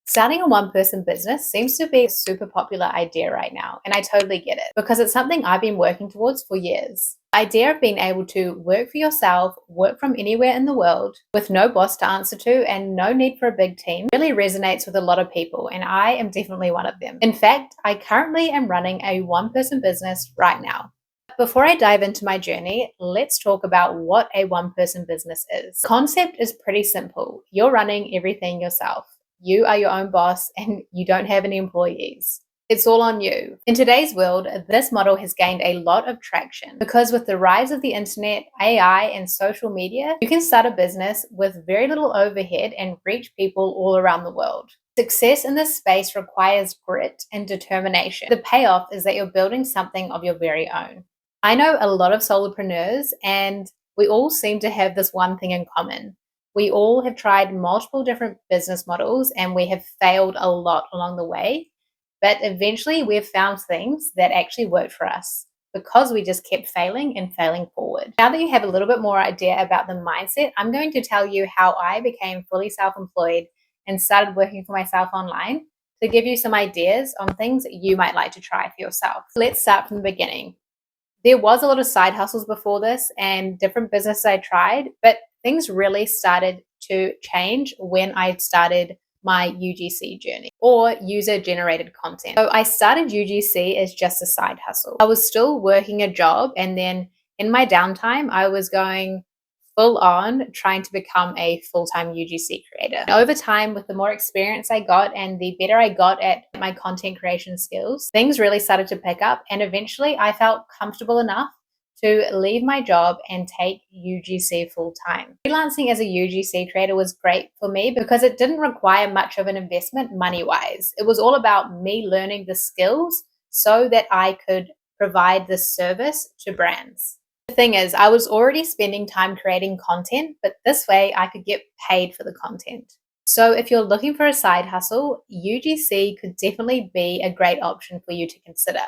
Starting a one-person business seems to be a super popular idea right now, and I totally get it because it's something I've been working towards for years. The idea of being able to work for yourself, work from anywhere in the world, with no boss to answer to and no need for a big team really resonates with a lot of people, and I am definitely one of them. In fact, I currently am running a one-person business right now. Before I dive into my journey, let's talk about what a one-person business is. The concept is pretty simple. You're running everything yourself. You are your own boss and you don't have any employees. It's all on you. In today's world, this model has gained a lot of traction because with the rise of the internet, AI, and social media, you can start a business with very little overhead and reach people all around the world. Success in this space requires grit and determination. The payoff is that you're building something of your very own. I know a lot of solopreneurs, and we all seem to have this one thing in common. We all have tried multiple different business models and we have failed a lot along the way. But eventually we've found things that actually worked for us because we just kept failing and failing forward. Now that you have a little bit more idea about the mindset, I'm going to tell you how I became fully self-employed and started working for myself online to give you some ideas on things that you might like to try for yourself. Let's start from the beginning. There was a lot of side hustles before this and different businesses I tried, but things really started to change when I started my UGC journey or user generated content. So I started UGC as just a side hustle. I was still working a job, and then in my downtime, I was going full on trying to become a full-time UGC creator. Over time, with the more experience I got and the better I got at my content creation skills, things really started to pick up, and eventually I felt comfortable enough to leave my job and take UGC full-time. Freelancing as a UGC creator was great for me because it didn't require much of an investment money-wise. It was all about me learning the skills so that I could provide this service to brands. The thing is, I was already spending time creating content, but this way I could get paid for the content. So if you're looking for a side hustle, UGC could definitely be a great option for you to consider.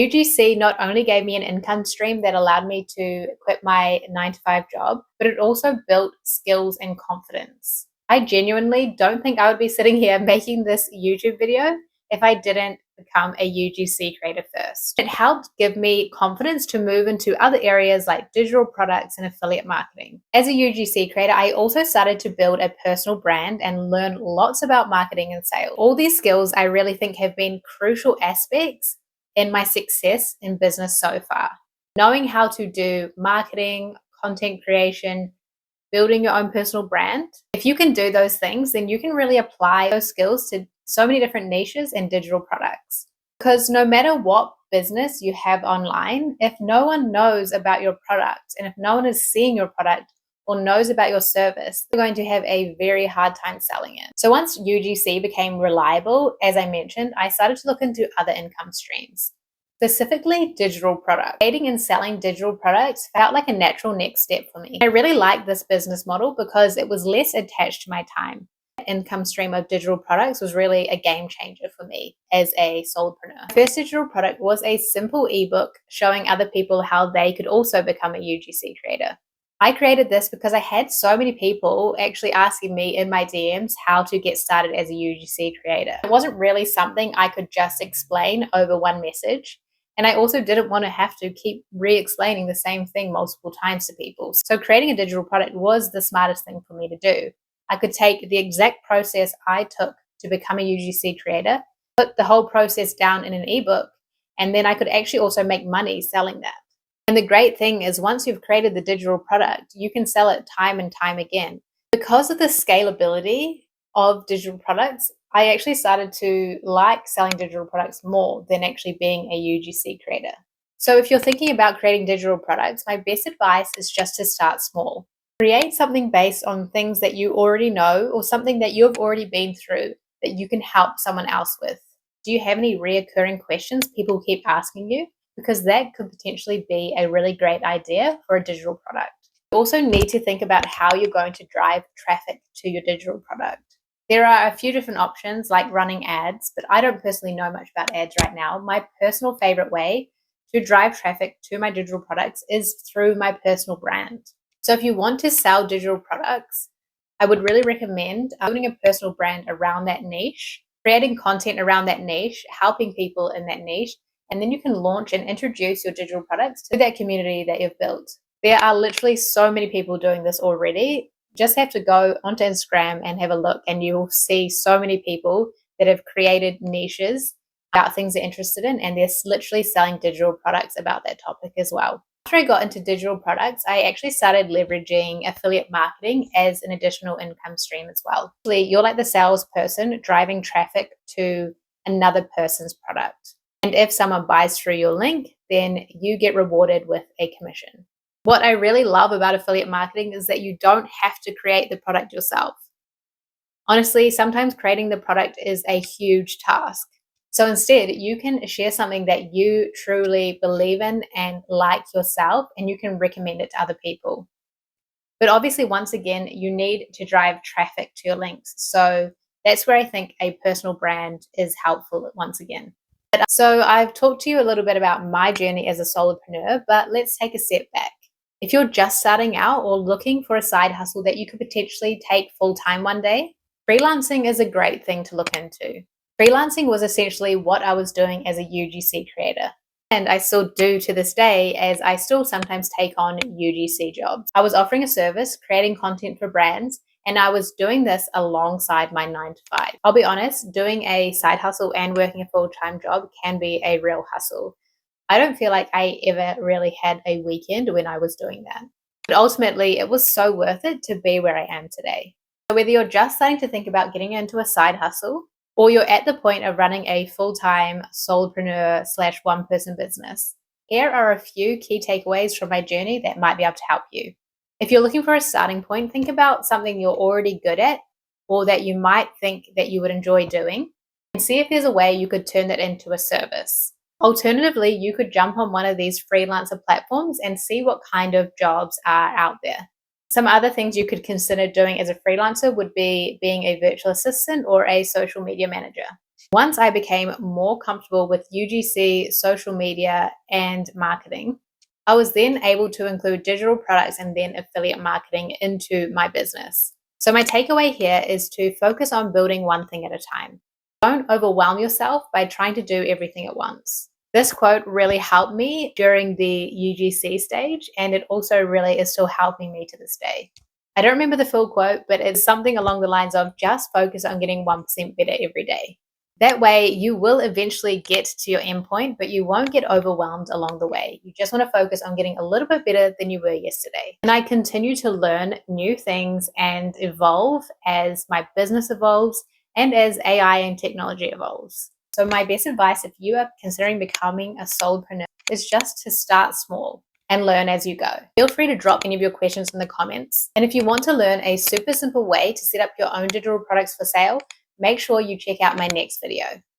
UGC not only gave me an income stream that allowed me to quit my 9-to-5 job, but it also built skills and confidence. I genuinely don't think I would be sitting here making this YouTube video if I didn't become a UGC creator first. It helped give me confidence to move into other areas like digital products and affiliate marketing. As a UGC creator, I also started to build a personal brand and learn lots about marketing and sales. All these skills I really think have been crucial aspects in my success in business so far. Knowing how to do marketing, content creation, building your own personal brand. If you can do those things, then you can really apply those skills to so many different niches and digital products. Because no matter what business you have online, if no one knows about your product and if no one is seeing your product or knows about your service, you're going to have a very hard time selling it. So once UGC became reliable, as I mentioned, I started to look into other income streams. Specifically digital products. Creating and selling digital products felt like a natural next step for me. I really liked this business model because it was less attached to my time. The income stream of digital products was really a game changer for me as a solopreneur. My first digital product was a simple ebook showing other people how they could also become a UGC creator. I created this because I had so many people actually asking me in my DMs how to get started as a UGC creator. It wasn't really something I could just explain over one message. And I also didn't want to have to keep re-explaining the same thing multiple times to people. So creating a digital product was the smartest thing for me to do. I could take the exact process I took to become a UGC creator, put the whole process down in an ebook, and then I could actually also make money selling that. And the great thing is once you've created the digital product, you can sell it time and time again. Because of the scalability of digital products, I actually started to like selling digital products more than actually being a UGC creator. So if you're thinking about creating digital products, my best advice is just to start small. Create something based on things that you already know or something that you've already been through that you can help someone else with. Do you have any reoccurring questions people keep asking you? Because that could potentially be a really great idea for a digital product. You also need to think about how you're going to drive traffic to your digital product. There are a few different options like running ads, but I don't personally know much about ads right now. My personal favorite way to drive traffic to my digital products is through my personal brand. So if you want to sell digital products, I would really recommend building a personal brand around that niche creating content around that niche, helping people in that niche, and then you can launch and introduce your digital products to that community that you've built. There are literally so many people doing this already. Just have to go onto Instagram and have a look, and you will see so many people that have created niches about things they're interested in, and they're literally selling digital products about that topic as well. After I got into digital products, I actually started leveraging affiliate marketing as an additional income stream as well. You're like the salesperson driving traffic to another person's product. And if someone buys through your link, then you get rewarded with a commission. What I really love about affiliate marketing is that you don't have to create the product yourself. Honestly, sometimes creating the product is a huge task. So instead, you can share something that you truly believe in and like yourself, and you can recommend it to other people. But obviously, once again, you need to drive traffic to your links. So that's where I think a personal brand is helpful once again. So I've talked to you a little bit about my journey as a solopreneur, but let's take a step back. If you're just starting out or looking for a side hustle that you could potentially take full time one day, freelancing is a great thing to look into. Freelancing was essentially what I was doing as a UGC creator. And I still do to this day, as I still sometimes take on UGC jobs. I was offering a service, creating content for brands, and I was doing this alongside my 9 to 5. I'll be honest, doing a side hustle and working a full-time job can be a real hustle. I don't feel like I ever really had a weekend when I was doing that. But ultimately, it was so worth it to be where I am today. So whether you're just starting to think about getting into a side hustle, or you're at the point of running a full-time solopreneur / one-person business, here are a few key takeaways from my journey that might be able to help you. If you're looking for a starting point, think about something you're already good at or that you might think that you would enjoy doing, and see if there's a way you could turn that into a service. Alternatively, you could jump on one of these freelancer platforms and see what kind of jobs are out there. Some other things you could consider doing as a freelancer would be being a virtual assistant or a social media manager. Once I became more comfortable with UGC, social media, and marketing, I was then able to include digital products and then affiliate marketing into my business. So my takeaway here is to focus on building one thing at a time. Don't overwhelm yourself by trying to do everything at once. This quote really helped me during the UGC stage, and it also really is still helping me to this day. I don't remember the full quote, but it's something along the lines of just focus on getting 1% better every day. That way, you will eventually get to your endpoint, but you won't get overwhelmed along the way. You just want to focus on getting a little bit better than you were yesterday. And I continue to learn new things and evolve as my business evolves and as AI and technology evolves. So my best advice if you are considering becoming a solopreneur is just to start small and learn as you go. Feel free to drop any of your questions in the comments. And if you want to learn a super simple way to set up your own digital products for sale, make sure you check out my next video.